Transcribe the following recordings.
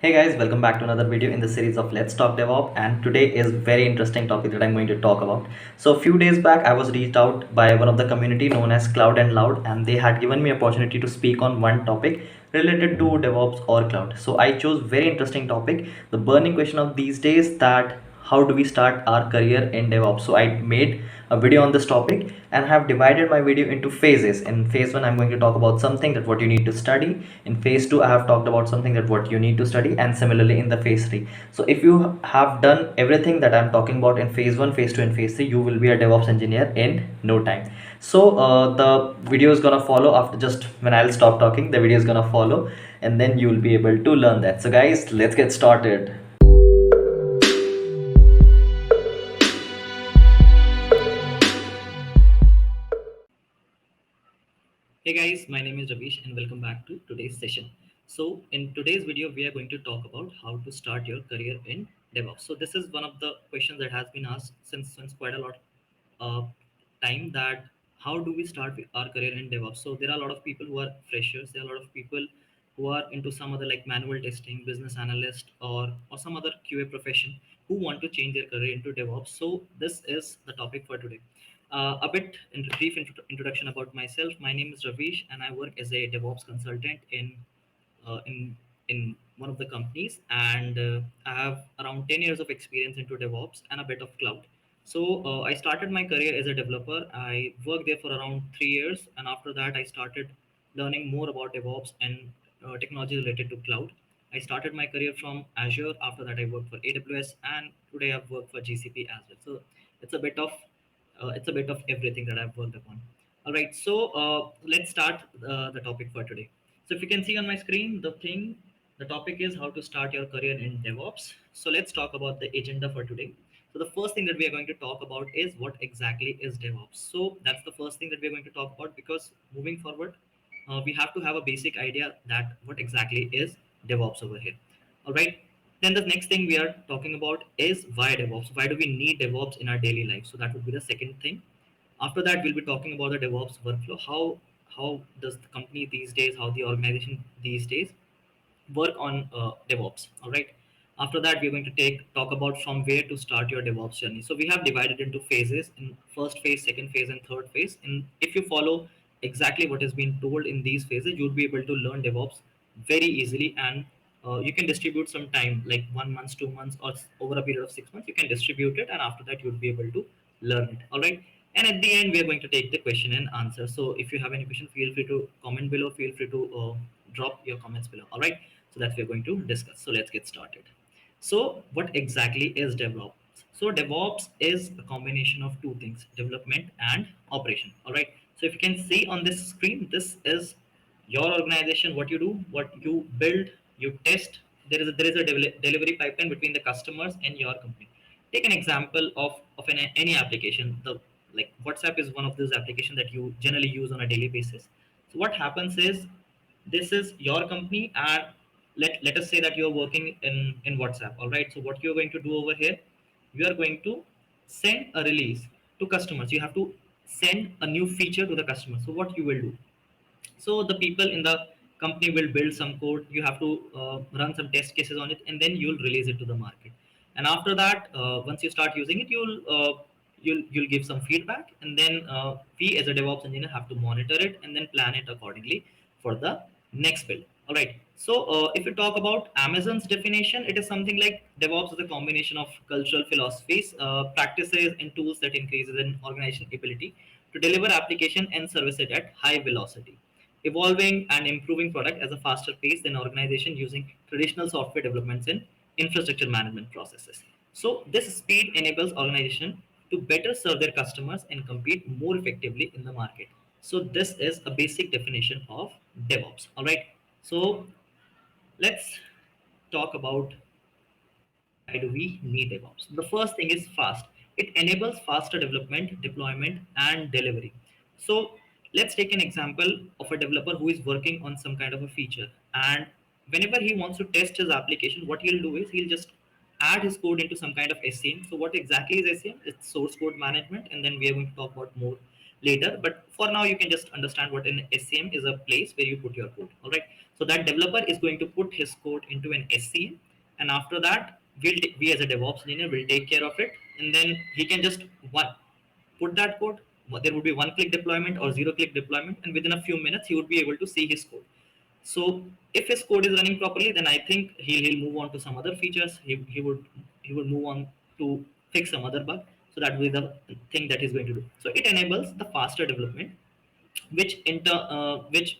Hey guys, welcome back to another video in the series of Let's Talk DevOps, and today is very interesting topic that I'm going to talk about. So a few days back I was reached out by one of the community known as Cloud and Loud, and they had given me opportunity to speak on one topic related to DevOps or cloud. So I chose very interesting topic, the burning question of these days, that how do we start our career in DevOps. So I made a video on this topic and have divided my video into phases. In phase 1 I'm going to talk about something that what you need to study. In phase 2 I have talked about something that what you need to study, and similarly in the phase 3. So if you have done everything that I'm talking about in phase 1, phase 2 and phase 3, you will be a DevOps engineer in no time. So the video is gonna follow after, just when I'll stop talking the video is gonna follow, and then you will be able to learn that. So guys, let's get started. Hey guys, my name is Ravish and welcome back to today's session. So in today's video, we are going to talk about how to start your career in DevOps. So this is one of the questions that has been asked since quite a lot uh, time, that how do we start our career in DevOps. So there are a lot of people who are freshers. There are a lot of people who are into some other like manual testing, business analyst, or some other QA profession, who want to change their career into DevOps. So this is the topic for today. A bit brief introduction about myself. My name is Ravish, and I work as a DevOps consultant uh, in in one of the companies, and I have around 10 years of experience into DevOps and a bit of cloud. So I started my career as a developer. I worked there for around 3 years, and after that, I started learning more about DevOps and technology related to cloud. I started my career from Azure. After that, I worked for AWS, and today I've worked for GCP as well. So it's a bit of everything that I've worked upon. All right, so let's start the topic for today. So if you can see on my screen, the topic is how to start your career in DevOps. So let's talk about the agenda for today. So the first thing that we are going to talk about is what exactly is DevOps. So that's the first thing that we are going to talk about, because moving forward, we have to have a basic idea that what exactly is DevOps over here. All right. Then the next thing we are talking about is why DevOps. Why do we need DevOps in our daily life? So that would be the second thing. After that, we'll be talking about the DevOps workflow. How does the company these days, how the organization these days work on DevOps. All right. After that, we're going to talk about from where to start your DevOps journey. So we have divided into phases: in first phase, second phase, and third phase. And if you follow exactly what has been told in these phases, you'll be able to learn DevOps very easily, and you can distribute some time, like 1 month, 2 months, or over a period of 6 months. You can distribute it, and after that, you'll be able to learn it. All right. And at the end, we are going to take the question and answer. So if you have any question, feel free to comment below. Feel free to drop your comments below. All right. So that we're going to discuss. So let's get started. So what exactly is DevOps? So DevOps is a combination of two things: development and operation. All right. So if you can see on this screen, this is your organization, what you do, what you build, you test. There is a delivery pipeline between the customers and your company. Take an example of any application. The like WhatsApp is one of those applications that you generally use on a daily basis. So what happens is, this is your company, and let us say that you're working in WhatsApp. All right. So what you're going to do over here, you are going to send a release to customers. You have to send a new feature to the customer. So what you will do, so the people in the company will build some code. You have to run some test cases on it, and then you'll release it to the market. And after that, once you start using it, you'll give some feedback, and then we as a DevOps engineer have to monitor it and then plan it accordingly for the next build. All right. So if you talk about Amazon's definition, it is something like DevOps is a combination of cultural philosophies, practices, and tools that increases an organization ability to deliver application and services at high velocity, evolving and improving product as a faster pace than organization using traditional software developments and infrastructure management processes. So this speed enables organization to better serve their customers and compete more effectively in the market. So this is a basic definition of DevOps. All right. So let's talk about why do we need DevOps. The first thing is fast. It enables faster development, deployment, and delivery. So let's take an example of a developer who is working on some kind of a feature, and whenever he wants to test his application, what he'll do is he'll just add his code into some kind of SCM. So what exactly is SCM? It's source code management, and then we are going to talk about more later, but for now you can just understand what an SCM is: a place where you put your code. All right. So that developer is going to put his code into an SCM, and after that we as a DevOps engineer will take care of it, and then he can just put that code. There would be one click deployment or zero click deployment, and within a few minutes he would be able to see his code. So if his code is running properly, then I think he'll move on to some other features. He would move on to fix some other bug. So that will be the thing that he's going to do. So it enables the faster development, which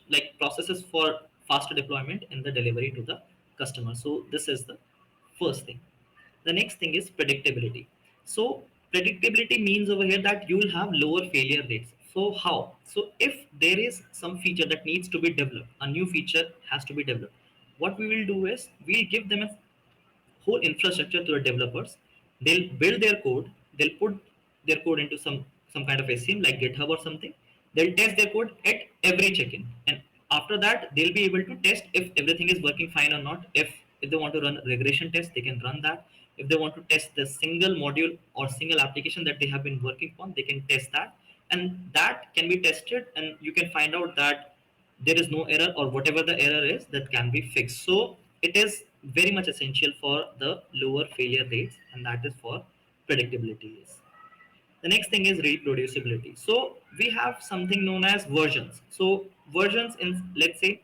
like processes for faster deployment in the delivery to the customer. So this is the first thing. The next thing is predictability. So predictability means over here that you will have lower failure rates. So how? So if there is some feature that needs to be developed, a new feature has to be developed. What we will do is we'll give them a whole infrastructure to the developers. They'll build their code. They'll put their code into some kind of SCM like GitHub or something. They'll test their code at every check-in, and after that they'll be able to test if everything is working fine or not. If they want to run regression tests, they can run that. If they want to test the single module or single application that they have been working on, they can test that, and that can be tested, and you can find out that there is no error, or whatever the error is, that can be fixed. So it is very much essential for the lower failure rates, and that is for predictability. The next thing is reproducibility. So we have something known as versions. So versions in, let's say,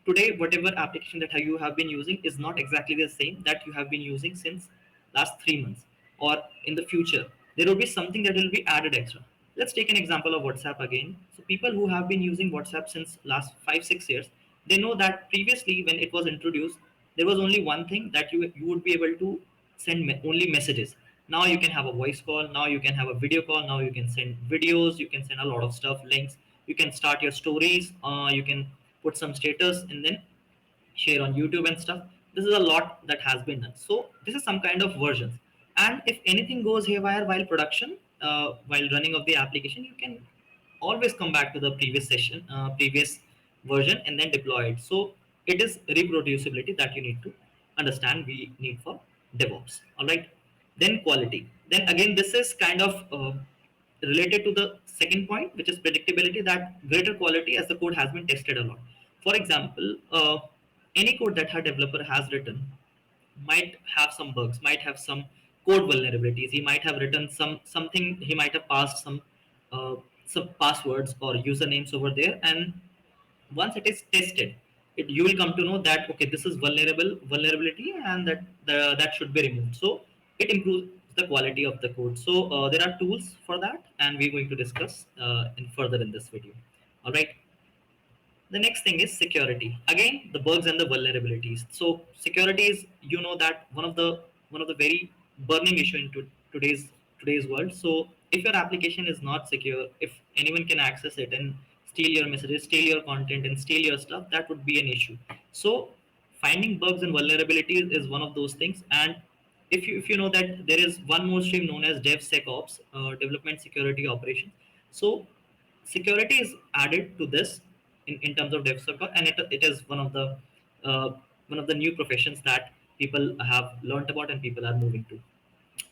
today whatever application that you have been using is not exactly the same that you have been using since last 3 months, or in the future there will be something that will be added extra. Let's take an example of WhatsApp again. So people who have been using WhatsApp since last 5 6 years, they know that previously when it was introduced, there was only one thing that you would be able to send only messages. Now you can have a voice call, now you can have a video call, now you can send videos, you can send a lot of stuff, links, you can start your stories, you can put some status and then share on YouTube and stuff. This is a lot that has been done. So this is some kind of versions. And if anything goes haywire while production, while running of the application, you can always come back to the previous session, previous version, and then deploy it. So it is reproducibility that you need to understand. We need for DevOps. All right. Then quality. Then again, this is kind of related to the second point, which is predictability. That greater quality as the code has been tested a lot. For example, any code that a developer has written might have some bugs, might have some code vulnerabilities. He might have written something. He might have passed uh, some passwords or usernames over there, and once it is tested, you will come to know that okay, this is vulnerability, and that should be removed. So it improves the quality of the code. So there are tools for that, and we're going to discuss in further in this video. All right. The next thing is security. Again, the bugs and the vulnerabilities. So security is, you know, that one of the very burning issue in today's world. So if your application is not secure, if anyone can access it and steal your messages, steal your content, and steal your stuff, that would be an issue. So finding bugs and vulnerabilities is one of those things. And if you know that there is one more stream known as DevSecOps, development security operations. So security is added to this in terms of DevSecOps, and it is uh, one of the new professions that people have learned about and people are moving to.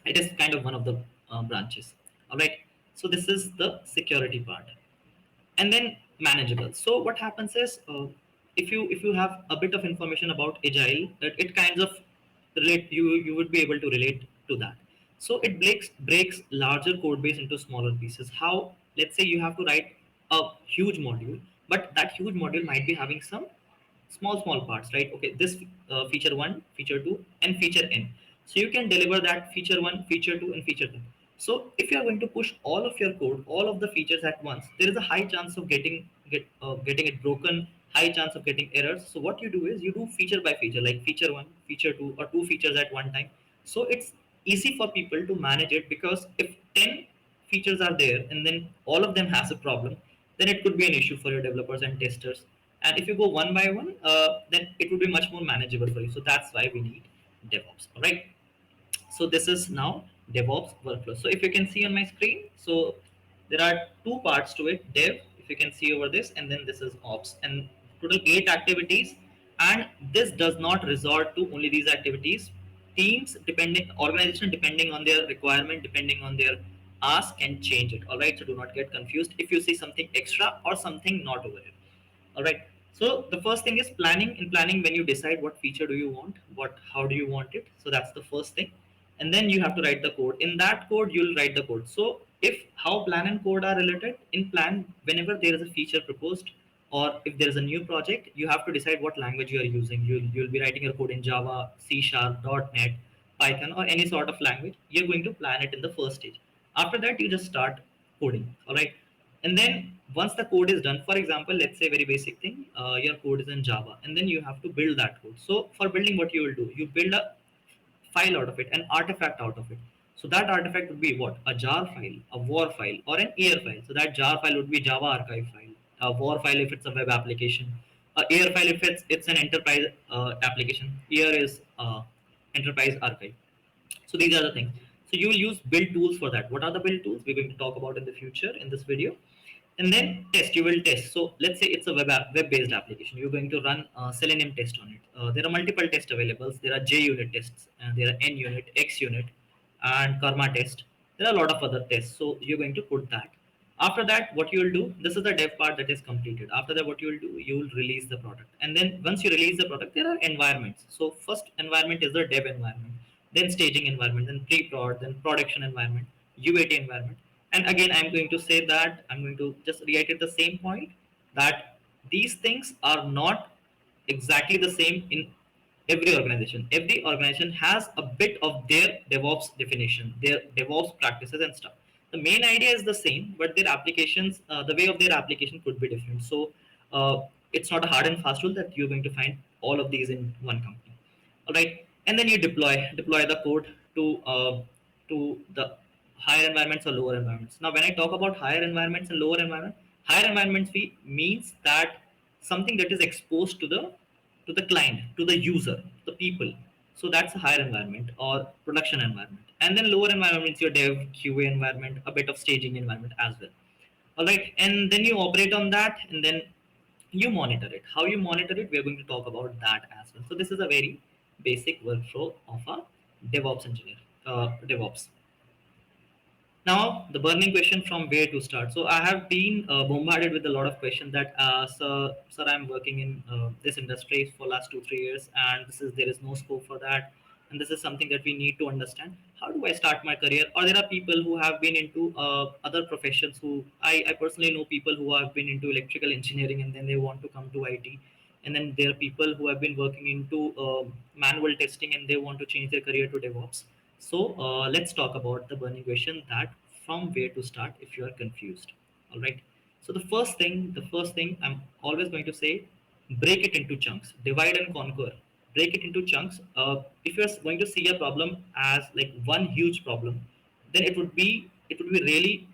It is kind of one of the branches. All right. So this is the security part, and then manageable. So what happens is, if you have a bit of information about agile, it kinds of relate, you would be able to relate to that. So it breaks larger code base into smaller pieces. How? Let's say you have to write a huge module, but that huge module might be having some small parts, right? Okay, this feature 1, feature 2, and feature n. So you can deliver that feature 1, feature 2, and feature 3. So if you are going to push all of your code, all of the features at once, there is a high chance of getting it broken, high chance of getting errors. So what you do is you do feature by feature, like feature 1, feature 2, or 2 features at one time. So it's easy for people to manage it, because if 10 features are there and then all of them has a problem, then it could be an issue for your developers and testers. And if you go one by one, then it would be much more manageable for you. So that's why we need DevOps. All right. So this is now DevOps workflow. So if you can see on my screen, so there are two parts to it: Dev, if you can see over this, and then this is Ops, and total 8 activities. And this does not resort to only these activities. Teams, depending organization, depending on their requirement, depending on their ask and change it. All right, so do not get confused if you see something extra or something not over here. All right, so the first thing is planning. In planning, when you decide what feature do you want, what how do you want it, so that's the first thing. And then you have to write the code. In that code you'll write the code. So if how plan and code are related, in plan, whenever there is a feature proposed or if there is a new project, you have to decide what language you are using. You'll be writing your code in Java, C sharp, .NET, Python, or any sort of language. You're going to plan it in the first stage. After that you just start coding. All right, and then once the code is done, for example, let's say very basic thing, your code is in Java, and then you have to build that code. So for building, what you will do, you build a file out of it, an artifact out of it. So that artifact would be what? A jar file, a war file, or an air file. So that jar file would be Java archive file. A war file if it's a web application. A air file if it's an enterprise application. Air is enterprise archive. So these are the things. So you will use build tools for that. What are the build tools? We're going to talk about in the future in this video. And then test, you will test. So let's say it's a web-based application. You're going to run a Selenium test on it. There are multiple tests available. There are JUnit tests, and there are NUnit, XUnit, and Karma test. There are a lot of other tests. So you're going to put that. After that, what you will do, this is the dev part that is completed. After that, what you will do, you will release the product. And then once you release the product, there are environments. So first environment is the dev environment, then staging environment, then pre-prod, then production environment, UAT environment. And again, I'm going to say that I'm going to just reiterate the same point, that these things are not exactly the same in every organization. Every organization has a bit of their DevOps definition, their DevOps practices and stuff. The main idea is the same, but their applications, the way of their application could be different. So it's not a hard and fast rule that you're going to find all of these in one company. All right, and then you deploy the code to the higher environments or lower environments. Now, when I talk about higher environments and lower environment, higher environments means that something that is exposed to the client, to the user, the people. So that's a higher environment or production environment. And then lower environments, your dev, QA environment, a bit of staging environment as well. All right, and then you operate on that, and then you monitor it. How you monitor it, we're going to talk about that as well. So this is a very basic workflow of a DevOps engineer, DevOps. Now, the burning question, from where to start. So I have been bombarded with a lot of questions that, sir, I'm working in this industry for last 2 3 years, and there is no scope for that, and this is something that we need to understand. How do I start my career? Or there are people who have been into other professions. Who I personally know people who have been into electrical engineering and then they want to come to IT, and then there are people who have been working into manual testing and they want to change their career to DevOps. So let's talk about the burning question, that from where to start if you are confused. All right. So the first thing I'm always going to say, break it into chunks, divide and conquer. Break it into chunks. If you're going to see a problem as like one huge problem, then it would be really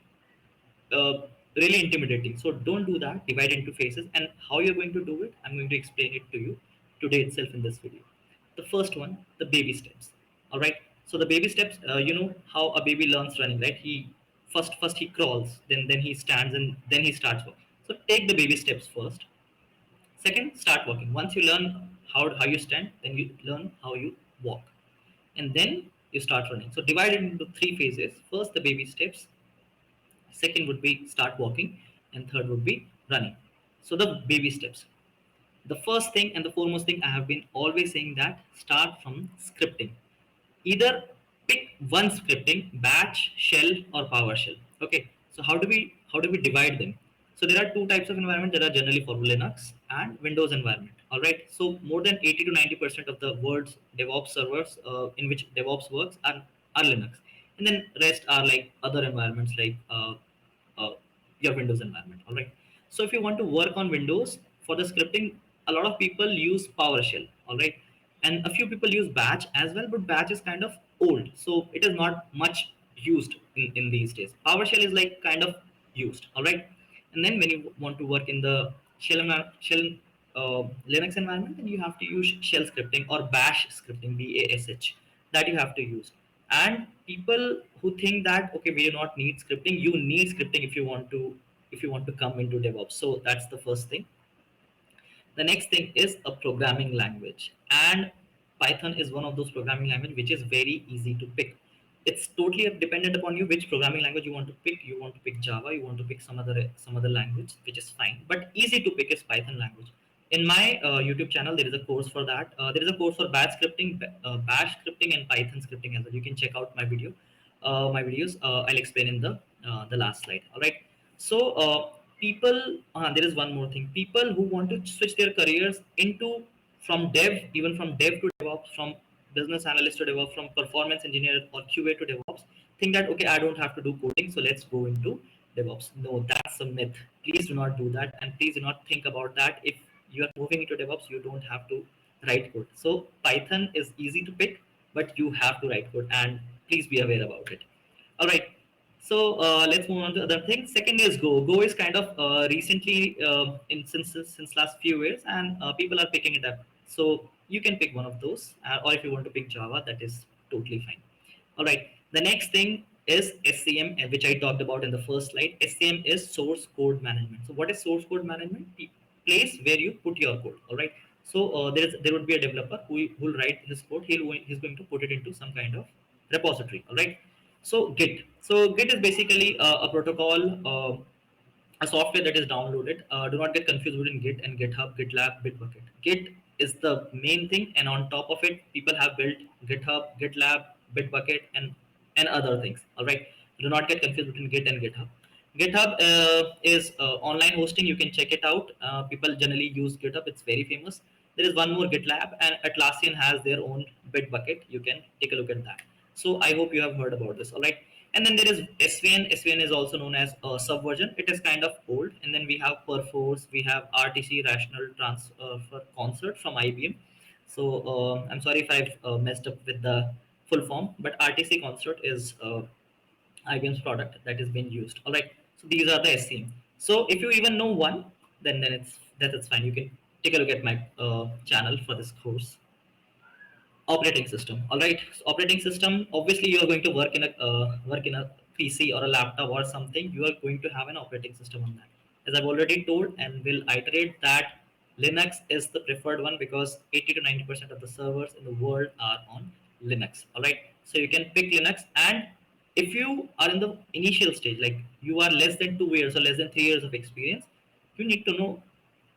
intimidating. So don't do that. Divide into phases. And how you're going to do it, I'm going to explain it to you today itself in this video. The first one, the baby steps. All right. So the baby steps, you know how a baby learns running, right? He first he crawls, then he stands, and then he starts walking. So take the baby steps first. Second, start walking. Once you learn how you stand, then you learn how you walk, and then you start running. So divide it into three phases. First, the baby steps. Second would be start walking, and third would be running. So the baby steps. The first thing and the foremost thing, I have been always saying that start from scripting. Either pick one scripting, batch, shell, or PowerShell. Okay. So how do we divide them? So there are two types of environment that are generally for Linux and Windows environment. All right. So more than 80 to 90% of the world's DevOps servers in which DevOps works are Linux, and then rest are like other environments like uh, your Windows environment. All right. So if you want to work on Windows for the scripting, a lot of people use PowerShell. All right, and a few people use Batch as well, but Batch is kind of old, so it is not much used in these days. PowerShell is like kind of used. All right, and then when you want to work in the shell Linux environment, then you have to use shell scripting or Bash scripting, BASH, that you have to use. And people who think that okay, we do not need scripting, you need scripting if you want to come into DevOps. So that's the first thing. The next thing is a programming language, and Python is one of those programming language which is very easy to pick. it's totally dependent upon you which programming language you want to pick. You want to pick Java, you want to pick some other language, which is fine, but easy to pick is Python language. In my YouTube channel there is a course for that. There is a course for bash scripting and Python scripting as well. You can check out my videos. I'll explain in the last slide. All right. So people, there is one more thing. People who want to switch their careers into from dev, even from dev to DevOps, from business analyst to DevOps, from performance engineer or QA to DevOps, think that okay, I don't have to do coding, so let's go into DevOps. No, that's a myth. Please do not do that, and please do not think about that. If you are moving into DevOps, you don't have to write code. So Python is easy to pick, but you have to write code, and please be aware about it. All right. So let's move on to other things. Second is Go. Go is kind of recently in since last few years, and people are picking it up. So you can pick one of those, or if you want to pick Java, that is totally fine. All right. The next thing is SCM, which I talked about in the first slide. SCM is source code management. So what is source code management? Place where you put your code. All right. So there would be a developer who will write his code. He's going to put it into some kind of repository. All right. So Git. So Git is basically a protocol, a software that is downloaded. Do not get confused between Git and GitHub, GitLab, Bitbucket. Git is the main thing, and on top of it, people have built GitHub, GitLab, Bitbucket, and other things. All right. Do not get confused between Git and GitHub. GitHub is online hosting. You can check it out. People generally use GitHub. It's very famous. There is one more GitLab, and Atlassian has their own Bitbucket. You can take a look at that. So I hope you have heard about this. All right. And then there is SVN. SVN is also known as a subversion. It is kind of old. And then we have Perforce. We have RTC, Rational Transfer Concert from IBM. So I'm sorry if I've messed up with the full form, but RTC Concert is IBM's product that is being used. All right. So these are the SCM. So if you even know one, then it's fine. You can take a look at my channel for this course. Operating system. All right. So operating system. Obviously, you are going to work in a PC or a laptop or something. You are going to have an operating system on that. As I've already told, and will iterate that Linux is the preferred one because 80 to 90% of the servers in the world are on Linux. All right. So you can pick Linux, and if you are in the initial stage, like you are less than 2 years or less than 3 years of experience, you need to know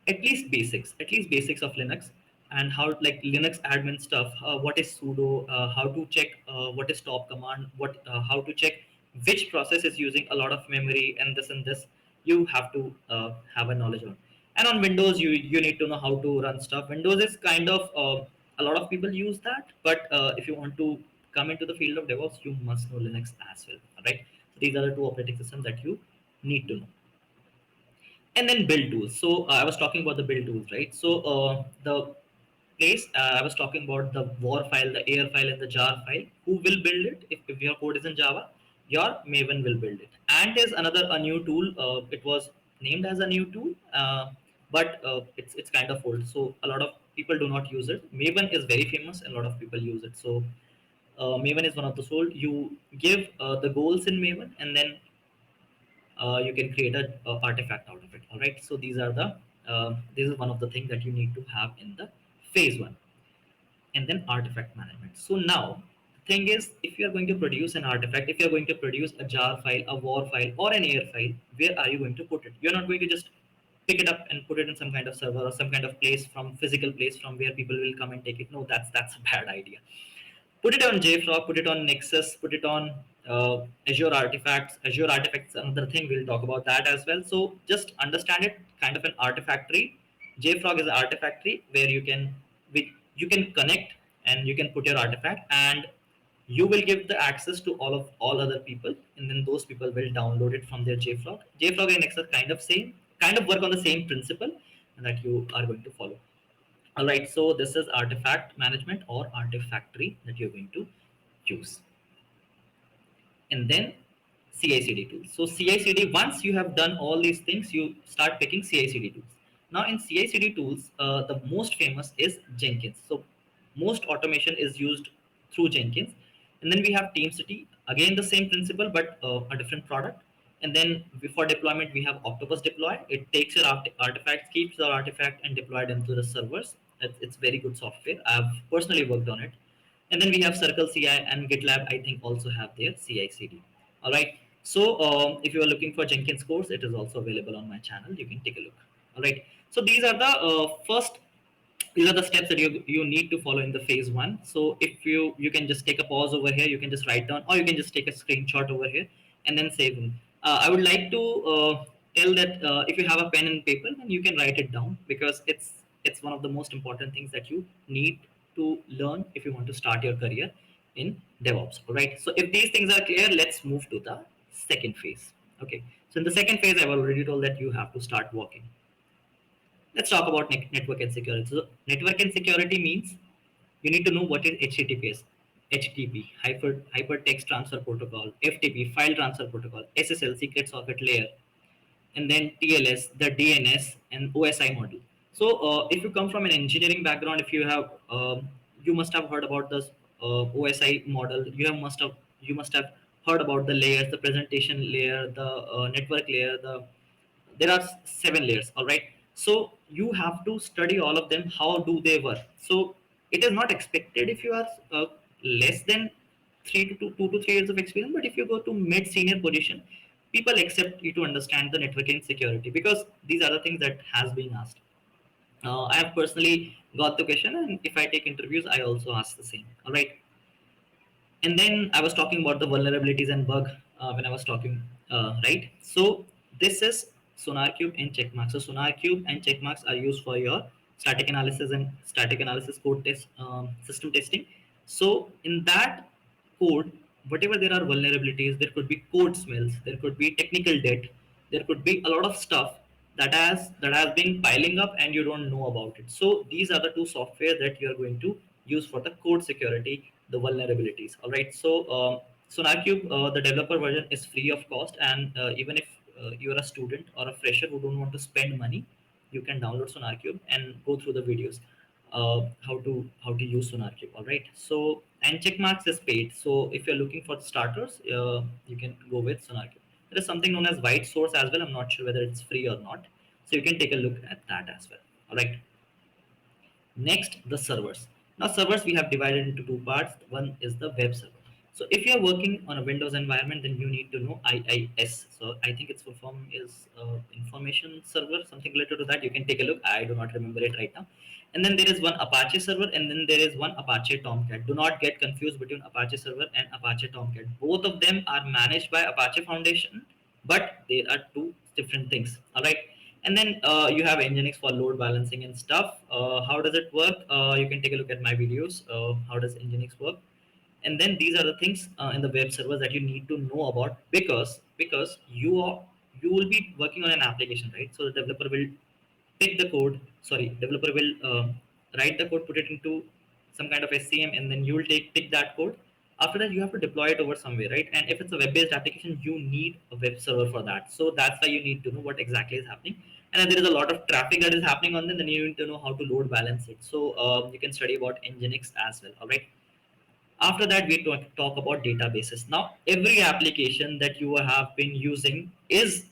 at least basics of Linux, and how, like Linux admin stuff, what is sudo, how to check what is stop command, what how to check which process is using a lot of memory, and this you have to have a knowledge on. And on Windows, you need to know how to run stuff. Windows is kind of a lot of people use that, but if you want to come into the field of DevOps, you must know Linux as well. All right. So these are the two operating systems that you need to know. And then build tools. So I was talking about the build tools, right? So the place, I was talking about the war file, the air file, and the jar file. Who will build it? If your code is in Java, your Maven will build it. Ant is another a new tool. It was named as a new tool, but it's kind of old, so a lot of people do not use it. Maven is very famous and a lot of people use it. So Maven is one of the tool. You give the goals in Maven, and then you can create a artifact out of it. All right. So these are the this is one of the things that you need to have in the phase one. And then artifact management. So now the thing is, if you are going to produce an artifact, if you are going to produce a jar file, a war file, or an air file, where are you going to put it? You're not going to just pick it up and put it in some kind of server or some kind of place, from physical place from where people will come and take it. No, that's a bad idea. Put it on JFrog, put it on Nexus, put it on Azure Artifacts. Azure Artifacts is another thing. We'll talk about that as well. So just understand it, kind of an artifactory. JFrog is an artifactory where you can connect and you can put your artifact, and you will give the access to all other people, and then those people will download it from their JFrog. JFrog and Nexus kind of work on the same principle that you are going to follow. All right, so this is artifact management or artifactory that you're going to use. And then CI/CD tools. So CI/CD, once you have done all these things, you start picking CI/CD tools. Now in CI/CD tools, the most famous is Jenkins. So most automation is used through Jenkins. And then we have TeamCity, again the same principle, but a different product. And then for deployment, we have Octopus Deploy. It takes your artifacts, keeps the artifact, and deploy them to the servers. It's very good software. I've personally worked on it. And then we have Circle CI and GitLab, I think also have their CI/CD. All right. So if you are looking for Jenkins course, it is also available on my channel. You can take a look. All right. So these are the first these are the steps that you need to follow in the phase one. So if you can just take a pause over here, you can just write down, or you can just take a screenshot over here and then save them. I would like to tell that if you have a pen and paper, then you can write it down, because it's one of the most important things that you need to learn if you want to start your career in DevOps. All right. So if these things are clear, let's move to the second phase. Okay. So in the second phase, I've already told that you have to start working. Let's talk about network and security. So network and security means you need to know what is HTTPS, HTTP, Hypertext Transfer Protocol, FTP, File Transfer Protocol, SSL, Secret Socket Layer, and then TLS, the DNS, and OSI model. So if you come from an engineering background, if you have you must have heard about this OSI model. You must have heard about the layers, the presentation layer, the network layer, there are 7 layers. All right. So you have to study all of them. How do they work? So it is not expected if you are less than 2 to 3 years of experience, but if you go to mid senior position, people accept you to understand the networking security, because these are the things that has been asked. I have personally got the question, and if I take interviews, I also ask the same. All right. And then I was talking about the vulnerabilities and bug when I was talking, right? So this is SonarQube and Checkmarx. So SonarQube and Checkmarx are used for your static analysis and static analysis code test, system testing. So in that code, whatever there are vulnerabilities, there could be code smells, there could be technical debt, there could be a lot of stuff that has been piling up and you don't know about it. So these are the two software that you are going to use for the code security, the vulnerabilities. All right. So SonarQube, the developer version is free of cost, and even if you are a student or a fresher who don't want to spend money, you can download SonarQube and go through the videos how to use SonarQube. All right. So and Checkmarx is paid. So if you're looking for starters, you can go with SonarQube. There is something known as White Source as well. I'm not sure whether it's free or not. So you can take a look at that as well. All right. Next, the servers. Now, servers we have divided into two parts. One is the web server. So, if you are working on a Windows environment, then you need to know IIS. So, I think its full form is information server, something related to that. You can take a look. I do not remember it right now. And then there is one Apache server, and then there is one Apache Tomcat. Do not get confused between Apache server and Apache Tomcat. Both of them are managed by Apache Foundation, but they are two different things. All right. And then you have Nginx for load balancing and stuff. How does it work? You can take a look at my videos. How does Nginx work? And then these are the things in the web servers that you need to know about, because you will be working on an application, right? So the developer will pick the code. Sorry, developer will write the code, put it into some kind of SCM, and then you will pick that code. After that, you have to deploy it over somewhere, right? And if it's a web-based application, you need a web server for that. So that's why you need to know what exactly is happening. And if there is a lot of traffic that is happening on them, then you need to know how to load balance it. So you can study about Nginx as well. All right. After that, we talk about databases. Now, every application that you have been using is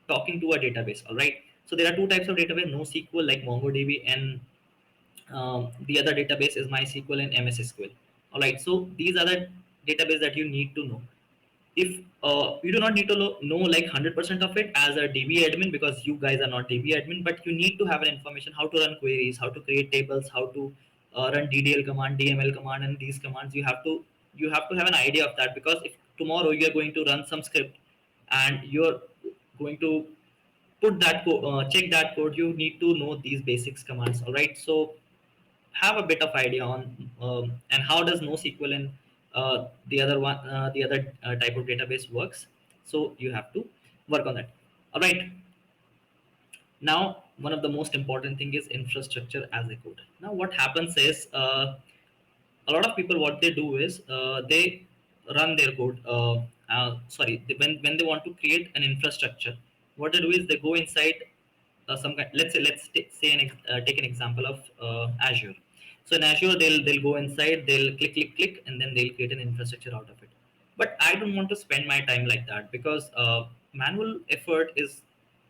talking to a database. All right. So there are two types of database: NoSQL like MongoDB, and the other database is MySQL and MS SQL. All right. So these are the database that you need to know. If you do not need to know like 100% of it as a DB admin, because you guys are not DB admin, but you need to have an information how to run queries, how to create tables, how to run DDL command, DML command, and these commands. You have to have an idea of that, because if tomorrow you are going to run some script and you're going to check that code, you need to know these basics commands. All right. So have a bit of idea on and how does NoSQL and the other type of database works. So you have to work on that. All right. Now, one of the most important thing is infrastructure as a code. Now, what happens is a lot of people, what they do is they run their code. When they want to create an infrastructure, what they do is they go inside some kind. Take an example of Azure. So in Azure, they'll go inside, they'll click, and then they'll create an infrastructure out of it. But I don't want to spend my time like that, because manual effort is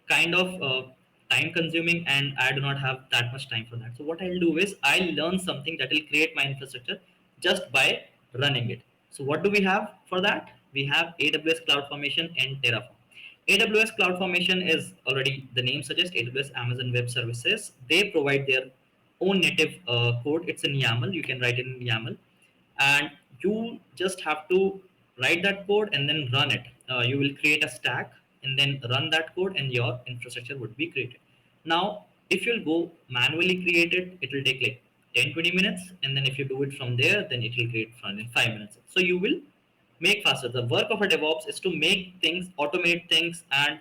kind of time consuming, and I do not have that much time for that. So what I'll do is I'll learn something that will create my infrastructure. just by running it. So what do we have for that? We have AWS CloudFormation and Terraform. AWS CloudFormation is already, the name suggests, AWS Amazon Web Services. They provide their own native code. It's in YAML. You can write it in YAML, and you just have to write that code and then run it. You will create a stack and then run that code, and your infrastructure would be created. Now, if you'll go manually create it, it will take like 10-20 minutes, and then if you do it from there, then it will create in 5 minutes. So you will make faster. The work of a DevOps is to make things, automate things, and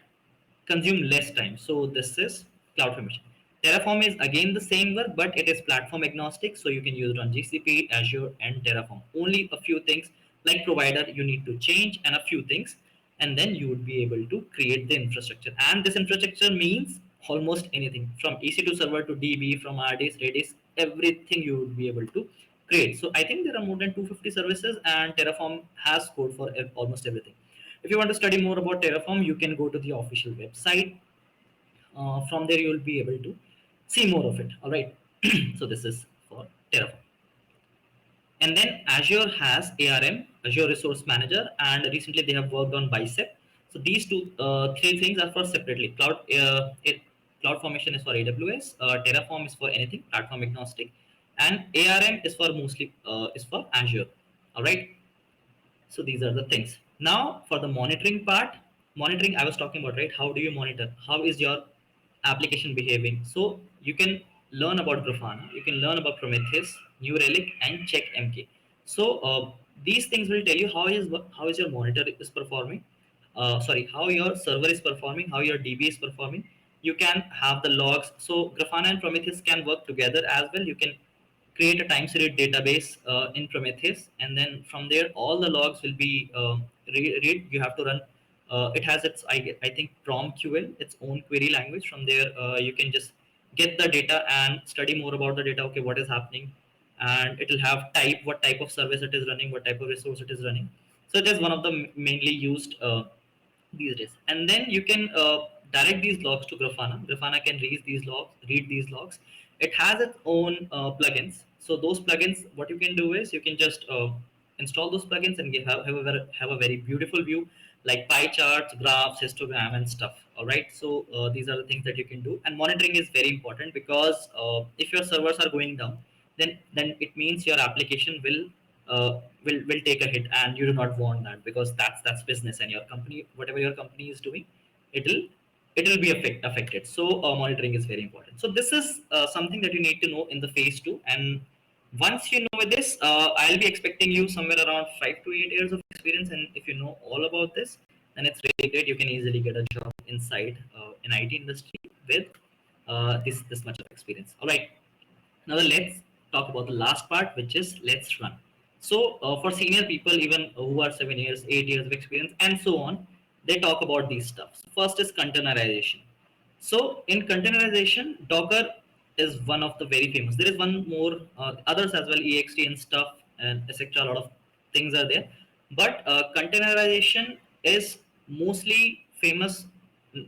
consume less time. So this is CloudFormation. Terraform is again the same work, but it is platform agnostic. So you can use it on GCP, Azure, and Terraform. Only a few things like provider you need to change, and a few things, and then you would be able to create the infrastructure. And this infrastructure means almost anything from EC2 server to DB, from Redis, everything you would be able to create. So I think there are more than 250 services, and Terraform has code for almost everything. If you want to study more about Terraform, you can go to the official website. From there, you will be able to see more of it. All right. So this is for Terraform. And then Azure has ARM, Azure Resource Manager, and recently they have worked on Bicep. So these three things are for separately. CloudFormation is for AWS, Terraform is for anything platform agnostic, and ARM is for mostly is for Azure. All right. So these are the things. Now for the monitoring part, monitoring I was talking about, right? How do you monitor? How is your application behaving? So you can learn about Grafana, you can learn about Prometheus, New Relic, and Check MK. So these things will tell you how is your monitor is performing. How your server is performing, how your DB is performing. You can have the logs. So Grafana and Prometheus can work together as well. You can create a time series database in Prometheus, and then from there all the logs will be read. You have to run. It has its I think PromQL, its own query language. From there you can just get the data and study more about the data. Okay, what is happening, and it will have type, what type of service it is running, what type of resource it is running. So it is one of the mainly used these days. And then you can direct these logs to Grafana. Grafana can read these logs. It has its own plugins. So those plugins, what you can do is you can just install those plugins and have a very beautiful view, like pie charts, graphs, histogram, and stuff. All right. So these are the things that you can do. And monitoring is very important, because if your servers are going down, then it means your application will take a hit, and you do not want that, because that's business, and your company, whatever your company is doing, it'll it'll be affected. So monitoring is very important. So this is something that you need to know in the phase 2. And once you know this, I'll be expecting you somewhere around 5 to 8 years of experience. And if you know all about this, then it's really great. You can easily get a job inside in IT industry with this much of experience. All right. Now let's talk about the last part, which is let's run. So for senior people, even who are 7 years, 8 years of experience, and so on, they talk about these stuff. First is containerization. So in containerization, Docker is one of the very famous. There is one more, others as well, EXT and stuff, and etc. A lot of things are there, but containerization is mostly famous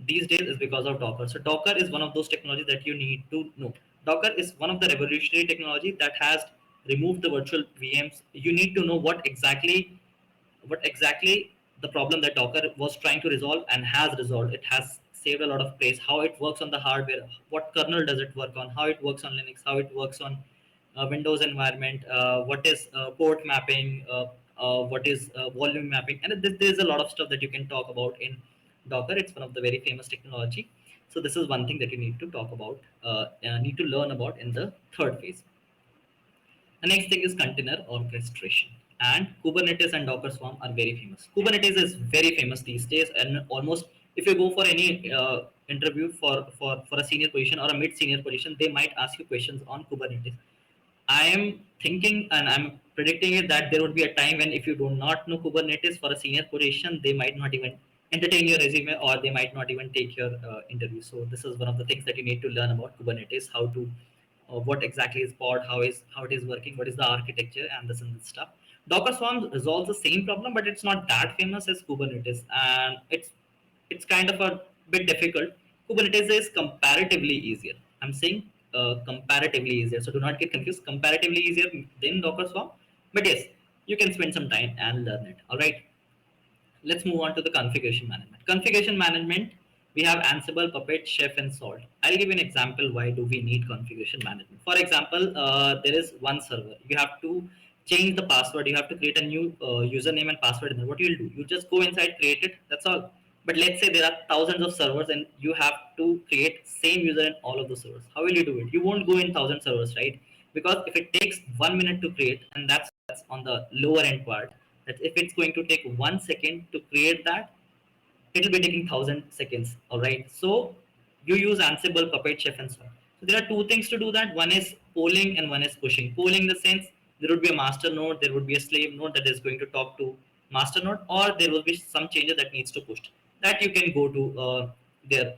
these days is because of Docker. So Docker is one of those technologies that you need to know. Docker is one of the revolutionary technology that has removed the virtual VMs. You need to know what exactly the problem that Docker was trying to resolve and has resolved. It has saved a lot of praise. How it works on the hardware, what kernel does it work on, how it works on Linux, how it works on Windows environment, what is port mapping, what is volume mapping, and there's a lot of stuff that you can talk about in Docker. It's one of the very famous technology. So this is one thing that you need to talk about, need to learn about in the third phase. The next thing is container orchestration. And Kubernetes and Docker Swarm are very famous. Kubernetes is very famous these days, and almost if you go for any interview for a senior position or a mid senior position, they might ask you questions on Kubernetes. I am thinking and I'm predicting it that there would be a time when if you do not know Kubernetes for a senior position, they might not even entertain your resume, or they might not even take your interview. So this is one of the things that you need to learn about Kubernetes, how to what exactly is pod, how it is working, what is the architecture, and this and this stuff. Docker Swarm resolves the same problem, but it's not that famous as Kubernetes, and it's kind of a bit difficult. Kubernetes is comparatively easier. I'm saying comparatively easier, so do not get confused. Comparatively easier than Docker Swarm, But yes, you can spend some time and learn it. All right, let's move on to the configuration management. Configuration management, we have Ansible, Puppet, Chef, and Salt. I'll give you an example. Why do we need configuration management? For example, there is one server. You have to change the password. You have to create a new username and password. And what you'll do, you just go inside, create it. That's all. But let's say there are thousands of servers, and you have to create same user in all of the servers. How will you do it? You won't go in thousand servers, right? Because if it takes 1 minute to create, and that's on the lower end part, that if it's going to take 1 second to create that, it'll be taking 1,000 seconds. All right, so you use Ansible, Puppet, Chef, and so on. So there are two things to do that. One is polling and one is pushing. Polling in the sense, there would be a master node, there would be a slave node that is going to talk to master node, or there will be some changes that needs to push. That you can go to their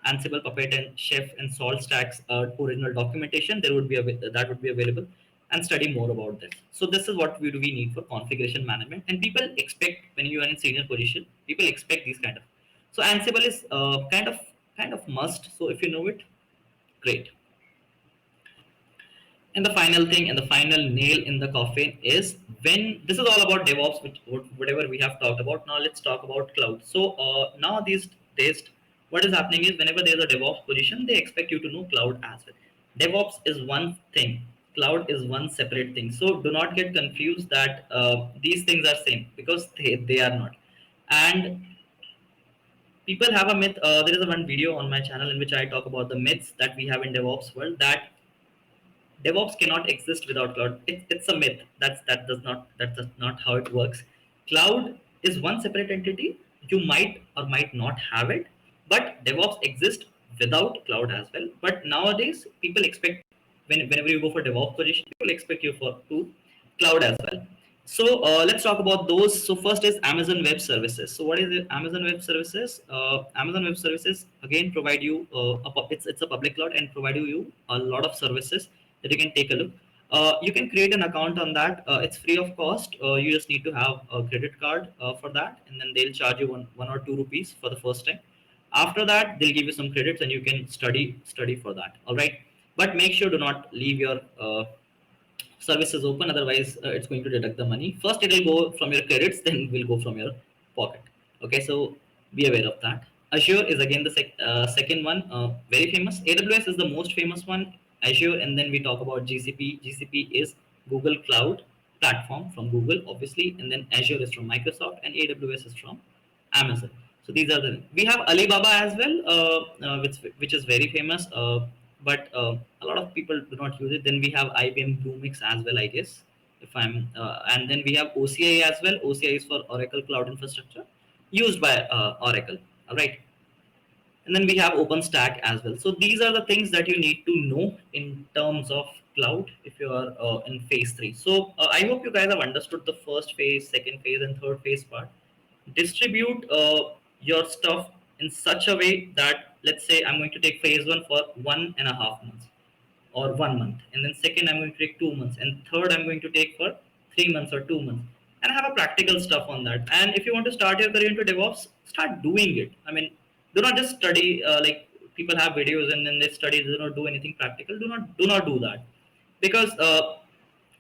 Ansible, Puppet, and Chef and Salt stacks original documentation. There would be that would be available, and study more about this. So this is what we need for configuration management. And people expect, when you are in senior position, people expect these kind of. So Ansible is kind of must. So if you know it, great. And the final thing and the final nail in the coffin is, when this is all about DevOps, which whatever we have talked about. Now let's talk about cloud. So now these days, what is happening is, whenever there's a DevOps position, they expect you to know cloud as well. DevOps is one thing, cloud is one separate thing. So do not get confused that these things are same, because they are not. And people have a myth. There is a one video on my channel in which I talk about the myths that we have in DevOps world, that DevOps cannot exist without cloud. It's a myth. That's not how it works. Cloud is one separate entity. You might or might not have it, but DevOps exists without cloud as well. But nowadays, people expect, whenever you go for DevOps position, people expect you for to cloud as well. So let's talk about those. So first is Amazon Web Services. So what is it? Amazon Web Services? Amazon Web Services again provide you it's a public cloud, and provide you a lot of services that you can take a look. You can create an account on that. It's free of cost. You just need to have a credit card for that, and then they'll charge you one or two rupees for the first time. After that, they'll give you some credits, and you can study for that. All right, but make sure do not leave your service is open, otherwise it's going to deduct the money. First it will go from your credits, then it will go from your pocket. Okay, so be aware of that. Azure is again the second one, very famous. AWS is the most famous one. Azure, and then we talk about GCP is Google Cloud Platform from Google, obviously, and then Azure is from Microsoft, and AWS is from Amazon. So these are the, we have Alibaba as well, which is very famous, but a lot of people do not use it. Then we have IBM Bluemix as well, I guess. If I'm, and then we have OCI as well. OCI is for Oracle Cloud Infrastructure, used by Oracle. All right, and then we have OpenStack as well. So these are the things that you need to know in terms of cloud if you are in phase 3. So I hope you guys have understood the first phase, second phase, and third phase part. Distribute your stuff in such a way that, let's say I'm going to take phase 1 for 1.5 months or 1 month, and then second I'm going to take 2 months, and third I'm going to take for 3 months or 2 months, and have a practical stuff on that. And if you want to start your career into DevOps, start doing it. I mean, do not just study, like people have videos and then they study, do not do anything practical. Do not do that, because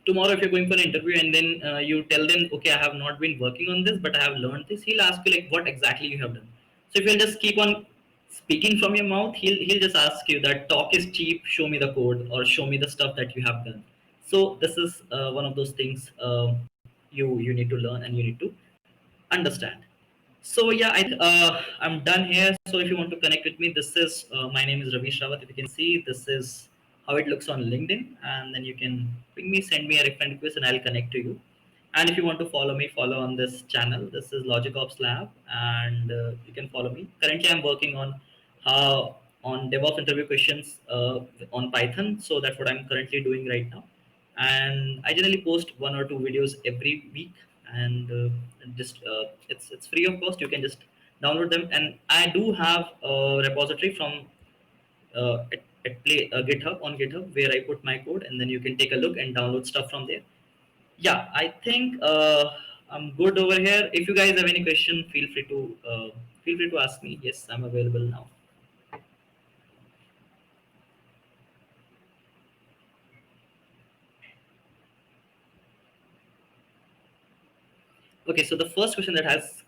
tomorrow if you're going for an interview and then you tell them, okay, I have not been working on this, but I have learned this, he'll ask you like what exactly you have done. So if you'll just keep on speaking from your mouth, he'll just ask you that talk is cheap, show me the code or show me the stuff that you have done. So this is one of those things you need to learn and you need to understand. So yeah, I'm done here. So if you want to connect with me, this is my name is Ravi Shrawat. If you can see, this is how it looks on LinkedIn, and then you can ping me, send me a friend request, and I'll connect to you. And if you want to follow me, follow on this channel. This is Logic Ops Lab, and you can follow me. Currently, I'm working on DevOps interview questions on Python. So that's what I'm currently doing right now. And I generally post 1 or 2 videos every week, and just it's free of cost. You can just download them, and I do have a repository from GitHub, on GitHub, where I put my code, and then you can take a look and download stuff from there. Yeah, I think I'm good over here. If you guys have any question, feel free to ask me. Yes, I'm available now. Okay, so the first question that has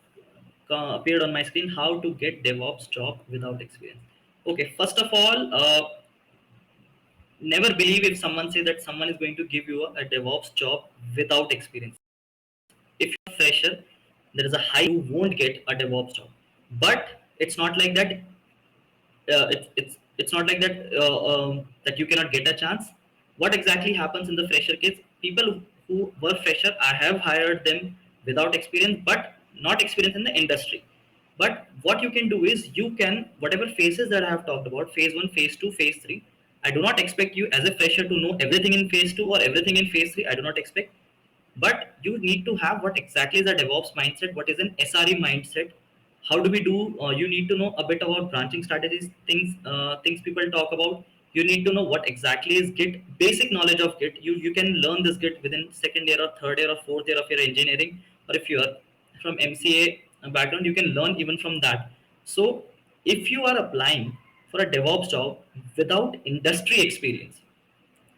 appeared on my screen: how to get DevOps job without experience? Okay, first of all, never believe if someone say that someone is going to give you a DevOps job without experience. If you're a fresher, there is a high you won't get a DevOps job. But it's not like that. It's not like that that you cannot get a chance. What exactly happens in the fresher case? People who were fresher, I have hired them without experience, but not experience in the industry. But what you can do is you can whatever phases that I have talked about, phase one, phase two, phase three. I do not expect you as a fresher to know everything in phase two or everything in phase three. I do not expect, but you need to have what exactly is a DevOps mindset, what is an SRE mindset, how do we do, you need to know a bit about branching strategies, things people talk about. You need to know what exactly is Git, basic knowledge of Git. You can learn this Git within second year or third year or fourth year of your engineering, or if you are from MCA background, you can learn even from that. So if you are applying for a DevOps job without industry experience,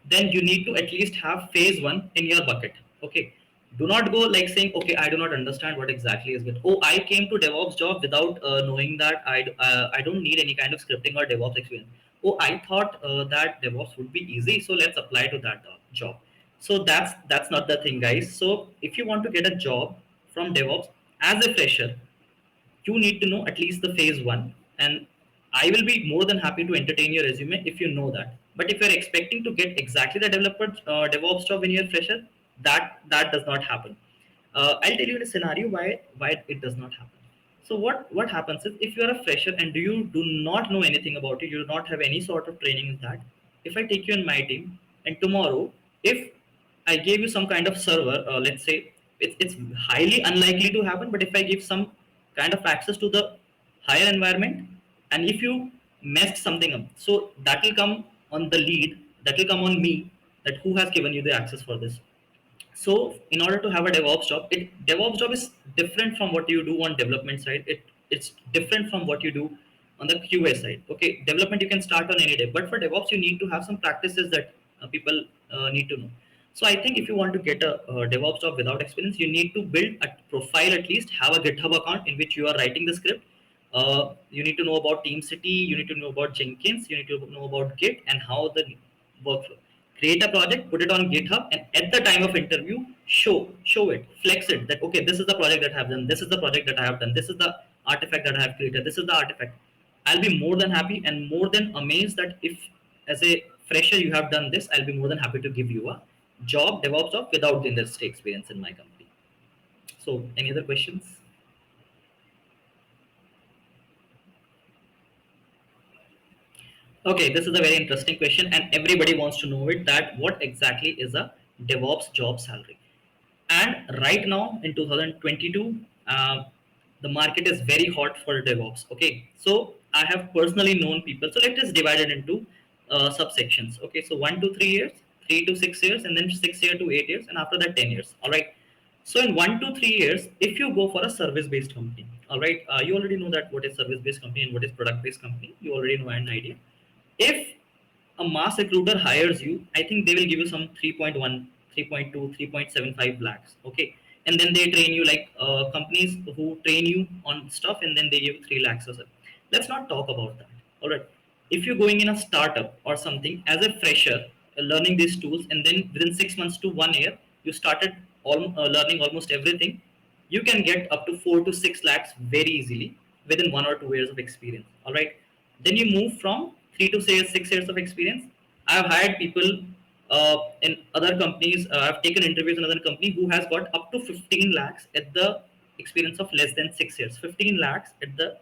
then you need to at least have phase one in your bucket. Okay. Do not go like saying, okay, I do not understand what exactly is Git. Oh, I came to DevOps job without knowing that I don't need any kind of scripting or DevOps experience. Oh, I thought that DevOps would be easy, so let's apply to that job. So that's not the thing, guys. So if you want to get a job from DevOps as a fresher, you need to know at least the phase one, and I will be more than happy to entertain your resume if you know that. But if you're expecting to get exactly the developer DevOps job when you're fresher, that does not happen. I'll tell you in a scenario why it does not happen. So what happens is, if you're a fresher and you do not know anything about it, you do not have any sort of training in that. If I take you in my team, and tomorrow, if I gave you some kind of server, let's say it's highly unlikely to happen, but if I give some kind of access to the higher environment, and if you messed something up, so that will come on the lead, that will come on me, that who has given you the access for this. So in order to have a DevOps job, DevOps job is different from what you do on development side. It's different from what you do on the QA side. Okay, development you can start on any day, but for DevOps you need to have some practices that people need to know. So I think if you want to get a DevOps job without experience, you need to build a profile, at least have a GitHub account in which you are writing the script. You need to know about TeamCity, you need to know about Jenkins, you need to know about Git and how the workflow. Create a project, put it on GitHub, and at the time of interview, show it, flex it, that okay, this is the project that I have done, this is the project that I have done, this is the artifact that I have created, this is the artifact. I'll be more than happy and more than amazed that if as a fresher you have done this, I'll be more than happy to give you a job, DevOps job without the industry experience in my company. So any other questions? Okay, this is a very interesting question, and everybody wants to know it. That what exactly is a DevOps job salary? And right now in 2022, the market is very hot for DevOps. Okay, so I have personally known people. So let us divide it into subsections. Okay, so 1 to 3 years, 3 to 6 years, and then 6 year to 8 years, and after that 10 years. All right. So in 1 to 3 years, if you go for a service-based company, all right, you already know that what is service-based company and what is product-based company. You already know an idea. If a mass recruiter hires you, I think they will give you some 3.1, 3.2, 3.75 lakhs. Okay. And then they train you like companies who train you on stuff, and then they give 3 lakhs or so. Let's not talk about that. All right. If you're going in a startup or something as a fresher, learning these tools, and then within 6 months to 1 year, you started learning almost everything, you can get up to 4 to 6 lakhs very easily within 1 or 2 years of experience. All right. Then you move from 3 to 6 years of experience. I've hired people in other companies. I've taken interviews in other company who has got up to 15 lakhs at the experience of less than 6 years. 15 lakhs at the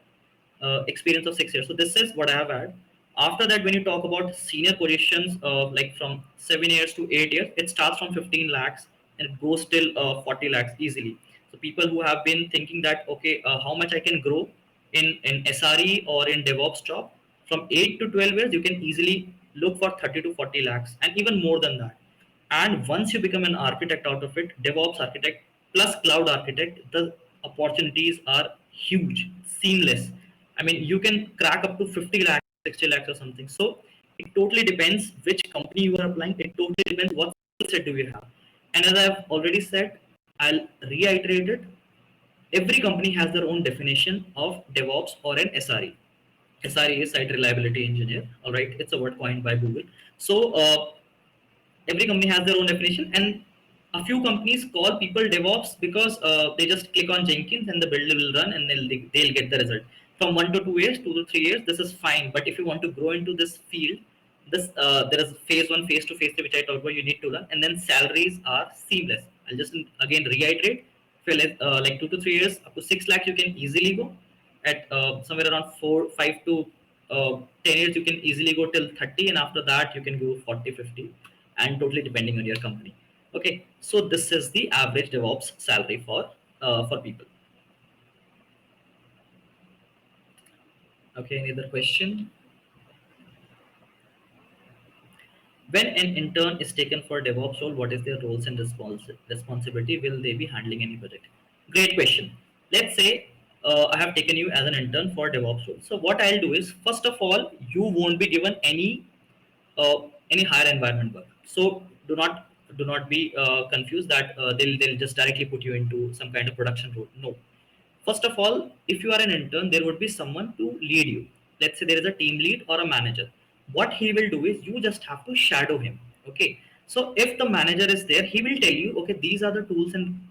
experience of 6 years. So this is what I have had. After that, when you talk about senior positions, like from 7 years to 8 years, it starts from 15 lakhs and it goes till 40 lakhs easily. So people who have been thinking that okay, how much I can grow in SRE or in DevOps job, from 8 to 12 years, you can easily look for 30 to 40 lakhs and even more than that. And once you become an architect out of it, DevOps architect plus cloud architect, the opportunities are huge, seamless. I mean, you can crack up to 50 lakhs, 60 lakhs or something. So it totally depends which company you are applying. It totally depends what skill set do you have. And as I've already said, I'll reiterate it. Every company has their own definition of DevOps or an SRE. SRE is Site Reliability Engineer. All right, it's a word coined by Google. So every company has their own definition, and a few companies call people DevOps because they just click on Jenkins and the build will run and they'll get the result. From 1 to 2 years, 2 to 3 years, this is fine. But if you want to grow into this field, this there is phase one, phase two, phase three, which I talked about. You need to run, and then salaries are seamless. I'll just again reiterate. For like 2 to 3 years, up to 6 lakhs, you can easily go. At somewhere around 4, 5 to 10 years, you can easily go till 30, and after that, you can go 40, 50, and totally depending on your company. Okay, so this is the average DevOps salary for people. Okay, any other question? When an intern is taken for DevOps role, what is their roles and responsibility? Will they be handling any project? Great question. Let's say I have taken you as an intern for DevOps role. So what I'll do is, first of all, you won't be given any higher environment work. So do not be confused that they'll just directly put you into some kind of production role. No. First of all, if you are an intern, there would be someone to lead you. Let's say there is a team lead or a manager. What he will do is you just have to shadow him. Okay. So if the manager is there, he will tell you, okay, these are the tools and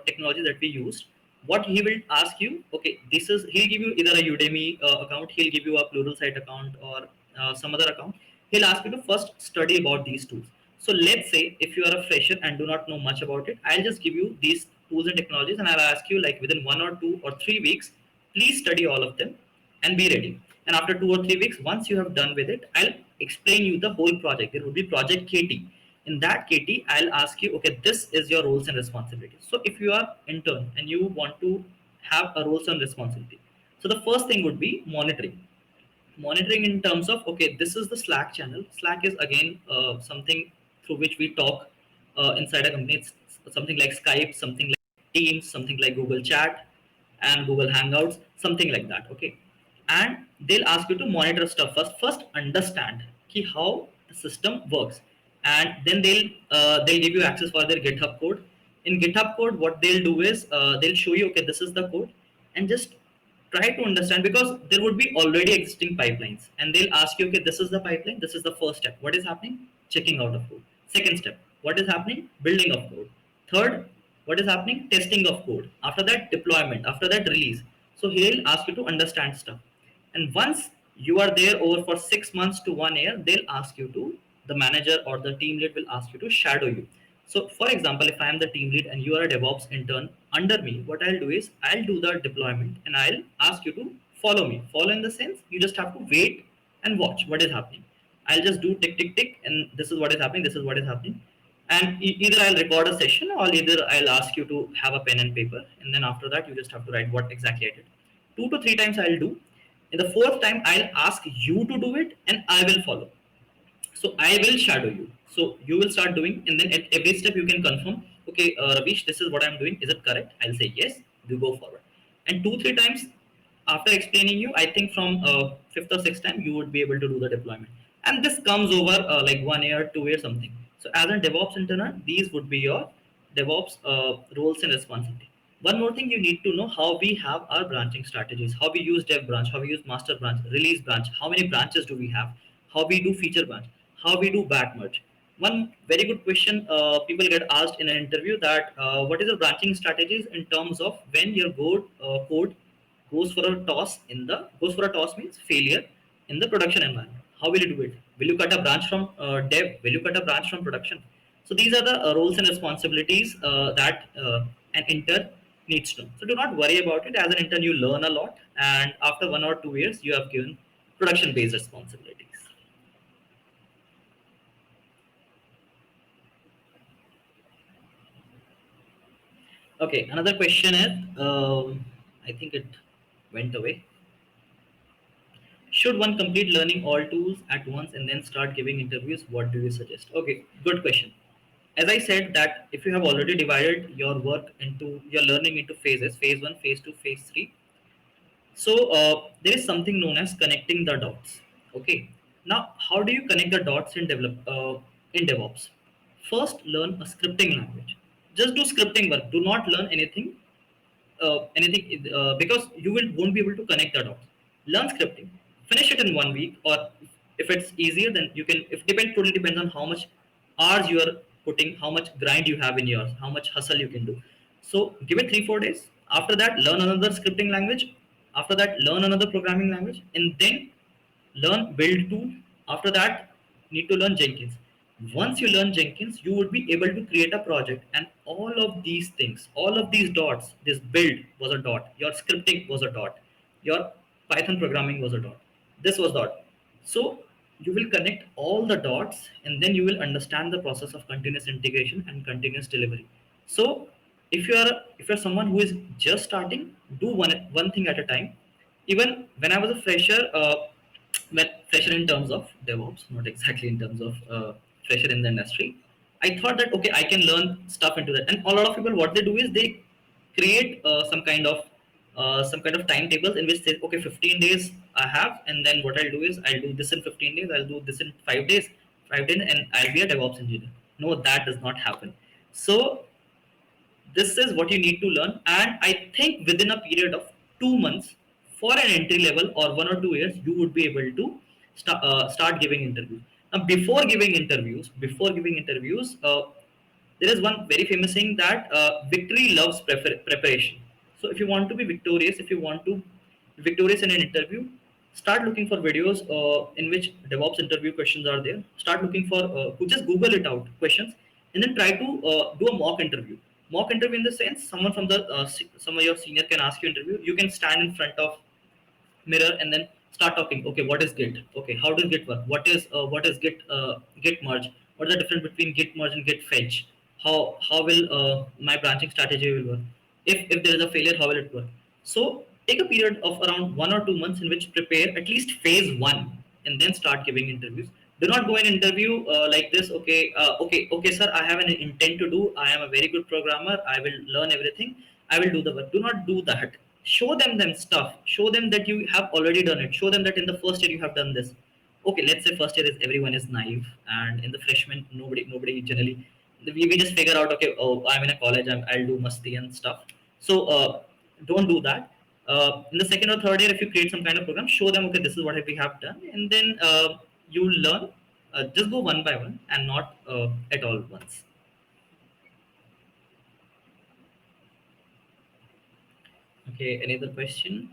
technology that we use. What he will ask you, okay, this is, he'll give you either a Udemy account, he'll give you a Pluralsight account, or some other account. He'll ask you to first study about these tools. So let's say if you are a fresher and do not know much about it, I'll just give you these tools and technologies, and I'll ask you, like, within 1 or 2 or 3 weeks, please study all of them and be ready. And after 2 or 3 weeks, once you have done with it, I'll explain you the whole project. There will be project KT. In that KT, I'll ask you, okay, this is your roles and responsibilities. So if you are intern and you want to have a roles and responsibility, so the first thing would be monitoring in terms of, okay, this is the Slack channel. Slack is again something through which we talk inside a company. It's something like Skype, something like Teams, something like Google Chat and Google Hangouts, something like that. Okay, and they'll ask you to monitor stuff first understand how the system works, and then they'll give you access for their GitHub code. In GitHub code, what they'll do is they'll show you, okay, this is the code, and just try to understand, because there would be already existing pipelines, and they'll ask you, okay, this is the pipeline, this is the first step, what is happening, checking out of code. Second step, what is happening, building of code. Third, what is happening, testing of code. After that, deployment. After that, release. So he'll ask you to understand stuff, and once you are there over for 6 months to 1 year, they'll ask you to, the manager or the team lead will ask you to shadow you. So for example, if I am the team lead and you are a DevOps intern under me, what I'll do is I'll do the deployment and I'll ask you to follow me. Follow in the sense, you just have to wait and watch what is happening. I'll just do tick tick tick, and this is what is happening, this is what is happening. And either I'll record a session, or either I'll ask you to have a pen and paper, and then after that you just have to write what exactly I did. 2 to 3 times I'll do. In the fourth time, I'll ask you to do it and I will follow. So I will shadow you. So you will start doing, and then at every step you can confirm, okay, Ravish, this is what I'm doing. Is it correct? I'll say yes. You go forward. And 2, 3 times after explaining you, I think from fifth or sixth time, you would be able to do the deployment. And this comes over like 1 year, 2 years, something. So as a DevOps intern, these would be your DevOps roles and responsibility. One more thing, you need to know how we have our branching strategies, how we use dev branch, how we use master branch, release branch, how many branches do we have, how we do feature branch, how we do back merge. One very good question people get asked in an interview, that what is the branching strategies in terms of when your code goes for a toss means failure in the production environment. How will you do it? Will you cut a branch from dev? Will you cut a branch from production? So these are the roles and responsibilities that an intern needs to know. So do not worry about it. As an intern, you learn a lot, and after 1 or 2 years, you have given production-based responsibilities. Okay, another question is, I think it went away. Should one complete learning all tools at once and then start giving interviews? What do you suggest? Okay, good question. As I said, that if you have already divided your work into your learning into phases, phase one, phase two, phase three. So there is something known as connecting the dots. Okay. Now, how do you connect the dots in DevOps? First, learn a scripting language. Just do scripting work. Do not learn anything anything because you will won't be able to connect the dots. Learn scripting, finish it in 1 week, or if it's easier, then you can. If depend totally depends on how much hours you are putting, how much grind you have in yours, how much hustle you can do. So give it 3 4 days. After that, learn another scripting language. After that, learn another programming language, and then learn build tool. After that, need to learn Jenkins. Once you learn Jenkins, you would be able to create a project, and all of these things, all of these dots, this build was a dot, your scripting was a dot, your Python programming was a dot, this was dot. So you will connect all the dots, and then you will understand the process of continuous integration and continuous delivery. So if you're someone who is just starting, do one thing at a time. Even when I was a fresher, when fresher in terms of DevOps, not exactly in terms of fresher in the industry, I thought that okay, I can learn stuff into that. And a lot of people, what they do is they create some kind of timetables in which they okay, 15 days I have, and then what I'll do is I'll do this in 15 days, I'll do this in 5 days, 5 days, and I'll be a DevOps engineer. No, that does not happen. So this is what you need to learn, and I think within a period of 2 months, for an entry level, or 1 or 2 years, you would be able to start giving interviews. Now before giving interviews, there is one very famous saying that victory loves preparation. So if you want to be victorious, if you want to be victorious in an interview, start looking for videos in which DevOps interview questions are there. Start looking for just Google it out questions, and then try to do a mock interview. Mock interview in the sense, someone from the some of your senior can ask you interview. You can stand in front of mirror and then start talking. Okay, what is Git? Okay, how does Git work? What is Git merge? What is the difference between Git merge and Git fetch? How will my branching strategy will work? If there is a failure, how will it work? So take a period of around 1 or 2 months in which prepare at least phase one, and then start giving interviews. Do not go in interview like this. Okay, sir, I have an intent to do. I am a very good programmer. I will learn everything. I will do the work. Do not do that. Show them stuff. Show them that you have already done it. Show them that in the first year you have done this. Okay, let's say first year is everyone is naive, and in the freshman nobody generally, we just figure out, okay, oh, I'm in a college, I'll do musti and stuff. So don't do that. In the second or third year, if you create some kind of program, show them, okay, this is what we have done, and then you learn. Just go one by one and not at all once. Okay, any other question?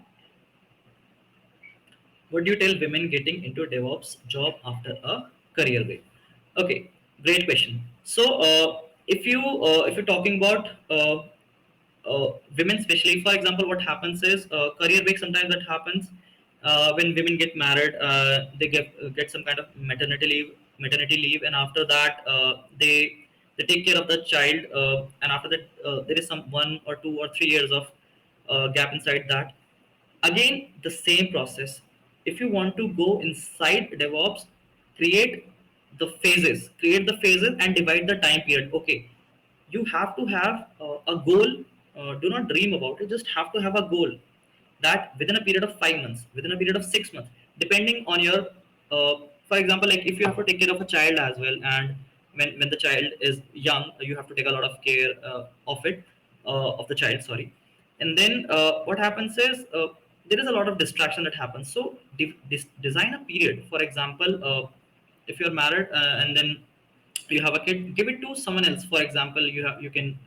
What do you tell women getting into a DevOps job after a career break? Okay, great question. So if you're talking about women, especially, for example, what happens is career break. Sometimes that happens when women get married. They get some kind of maternity leave, and after that they take care of the child, and after that there is some 1 or 2 or 3 years of gap inside that. Again, the same process. If you want to go inside DevOps, create the phases and divide the time period. Okay, you have to have a goal. Do not dream about it, just have to have a goal that within a period of 5 months, within a period of 6 months, depending on your for example, like if you have to take care of a child as well, and when the child is young, you have to take a lot of care of the child, sorry. And then what happens is there is a lot of distraction that happens. So design a period. For example, if you're married and then you have a kid, give it to someone else. For example, you can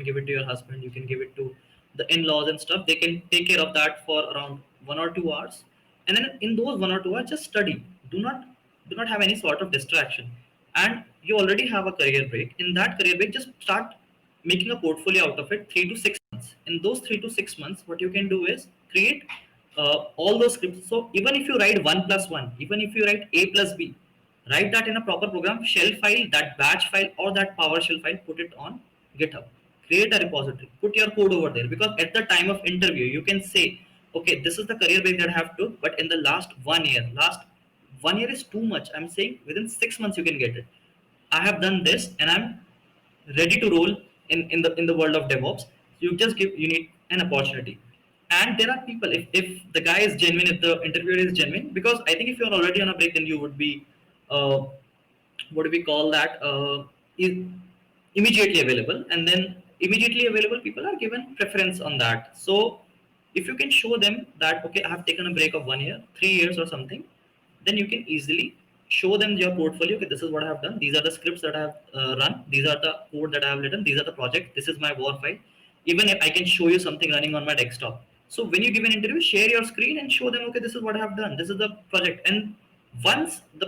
give it to your husband, you can give it to the in-laws and stuff. They can take care of that for around 1 or 2 hours, and then in those 1 or 2 hours, just study. Do not have any sort of distraction. And you already have a career break. In that career break, just start making a portfolio out of it. 3 to 6 months. In those 3 to 6 months, what you can do is create all those scripts. So even if you write 1 plus 1, even if you write a plus b, write that in a proper program, shell file, that batch file, or that PowerShell file, put it on GitHub. Create a repository, put your code over there, because at the time of interview, you can say, okay, this is the career break that I have to, but in the last 1 year is too much. I'm saying within 6 months you can get it. I have done this, and I'm ready to roll in the world of DevOps. You need an opportunity. And there are people, if the guy is genuine, if the interviewer is genuine, because I think if you're already on a break, then you would be what do we call that, is immediately available. And then immediately available people are given preference on that. So if you can show them that okay, I have taken a break of 1 year, 3 years or something, then you can easily show them your portfolio. Okay, this is what I have done. These are the scripts that I have run. These are the code that I have written. These are the project. This is my war file. Even if I can show you something running on my desktop. So when you give an interview, share your screen and show them, okay, this is what I have done. This is the project. And once the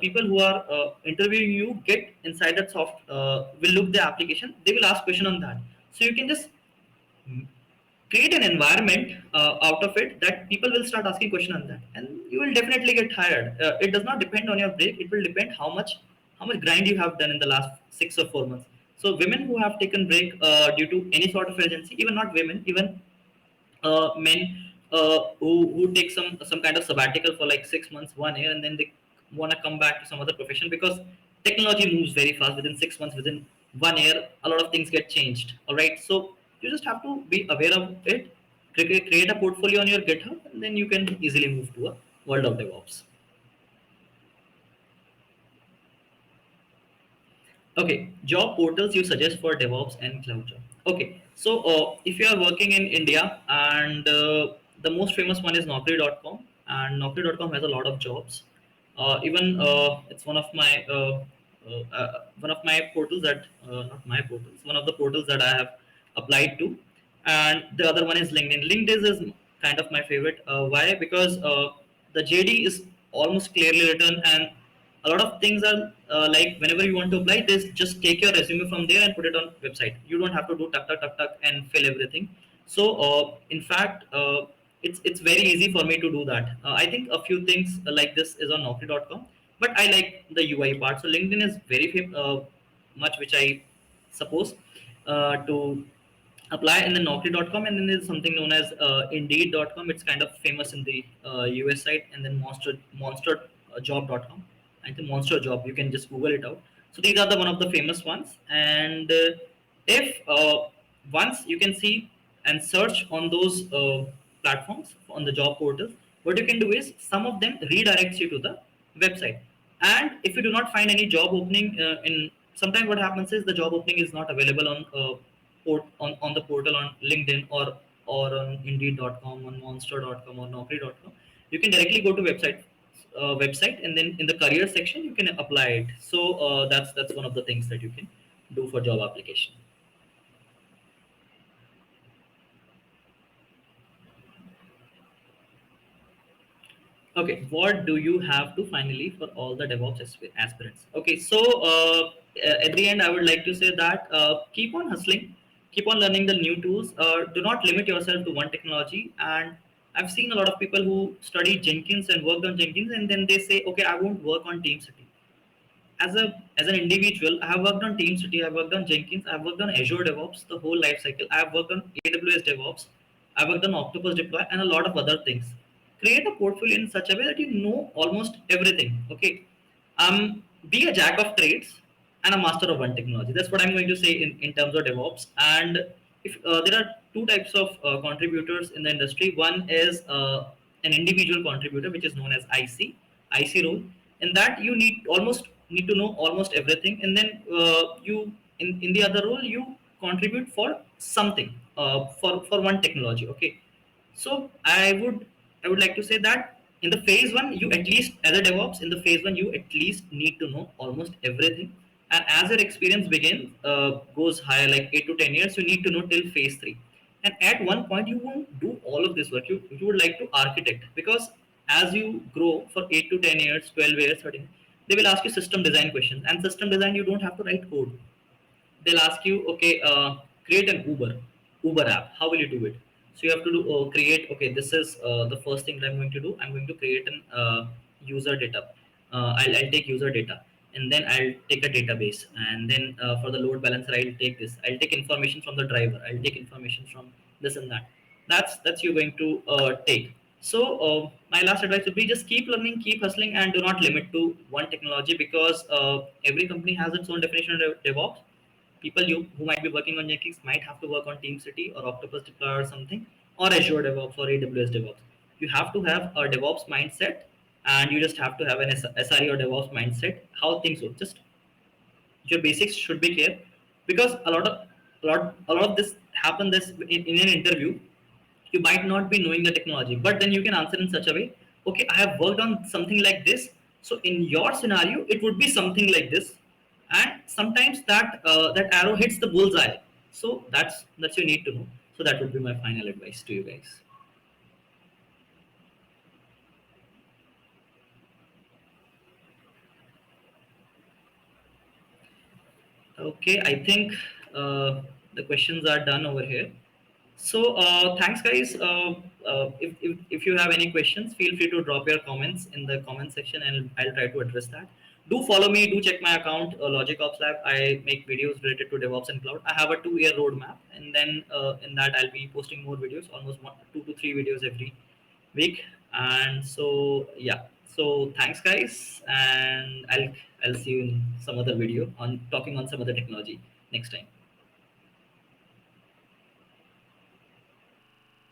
people who are interviewing you get inside that soft will look the application, they will ask question on that. So you can just create an environment out of it that people will start asking question on that, and you will definitely get hired. It does not depend on your break. It will depend how much grind you have done in the last 6 or 4 months. So women who have taken break due to any sort of urgency, even not women, even men who take some kind of sabbatical for like 6 months, 1 year, and then they want to come back to some other profession because technology moves very fast. Within 6 months, within 1 year, a lot of things get changed. All right, so you just have to be aware of it. Create a portfolio on your GitHub, and then you can easily move to a world of DevOps. Okay, job portals you suggest for DevOps and cloud job. Okay, so if you are working in India, and the most famous one is Naukri.com, and Naukri.com has a lot of jobs. Even it's one of my portals that not my portals, one of the portals that I have applied to, and the other one is LinkedIn. LinkedIn is kind of my favorite. Why? Because the JD is almost clearly written, and a lot of things are like whenever you want to apply this, just take your resume from there and put it on website. You don't have to do tuck tuck tuck tuck and fill everything. So in fact it's very easy for me to do that. I think a few things like this is on Naukri.com, but I like the UI part. So LinkedIn is very much which I suppose to apply, and then Naukri.com, and then there's something known as Indeed.com. It's kind of famous in the US side, and then Monsterjob.com. I think Monster Job. You can just Google it out. So these are the one of the famous ones. And if once you can see and search on those platforms on the job portals, what you can do is some of them redirects you to the website. And if you do not find any job opening in sometimes what happens is the job opening is not available on on the portal on LinkedIn or on Indeed.com, on Monster.com or Naukri.com. You can directly go to website, and then in the career section you can apply it. So that's one of the things that you can do for job application. Okay, what do you have to finally for all the DevOps aspirants? Okay, so at the end, I would like to say that keep on hustling, keep on learning the new tools. Do not limit yourself to one technology. And I've seen a lot of people who study Jenkins and worked on Jenkins, and then they say, okay, I won't work on TeamCity. As an individual, I have worked on TeamCity, I've worked on Jenkins, I've worked on Azure DevOps, the whole life cycle. I've worked on AWS DevOps, I've worked on Octopus Deploy, and a lot of other things. Create a portfolio in such a way that you know almost everything. Okay, be a jack of trades and a master of one technology. That's what I'm going to say in terms of DevOps. And if there are two types of contributors in the industry, one is an individual contributor, which is known as IC role. In that, you need to know almost everything, and then you in the other role you contribute for something for one technology. Okay, so I would like to say that in the phase one, you at least as a DevOps in the phase one, you at least need to know almost everything. And as your experience begins, goes higher, like 8 to 10 years, you need to know till phase three. And at one point, you won't do all of this work. You would like to architect, because as you grow for 8 to 10 years, 12 years, 13, they will ask you system design questions. And system design, you don't have to write code. They'll ask you, okay, create an Uber app. How will you do it? So you have to do create. Okay, this is the first thing that I'm going to do. I'm going to create an user data. I'll take user data, and then I'll take a database, and then for the load balancer, I'll take this. I'll take information from the driver. I'll take information from this and that. That's you're going to take. So my last advice would be just keep learning, keep hustling, and do not limit to one technology, because every company has its own definition of DevOps. People who might be working on Jenkins might have to work on TeamCity or Octopus Deploy or something, or Azure DevOps or AWS DevOps. You have to have a DevOps mindset, and you just have to have an SRE or DevOps mindset. How things work, just your basics should be clear, because a lot of A lot of this happen this in an interview. You might not be knowing the technology, but then you can answer in such a way, okay, I have worked on something like this, so in your scenario it would be something like this. And sometimes that arrow hits the bullseye. So that's you need to know. So that would be my final advice to you guys. Okay, I think the questions are done over here. So thanks, guys. If you have any questions, feel free to drop your comments in the comment section, and I'll try to address that. Do follow me. Do check my account, Logic Ops Lab. I make videos related to DevOps and cloud. I have a 2 year roadmap, and then in that I'll be posting more videos, almost 2 to 3 videos every week. And so yeah. So thanks, guys, and I'll see you in some other video on talking on some other technology next time.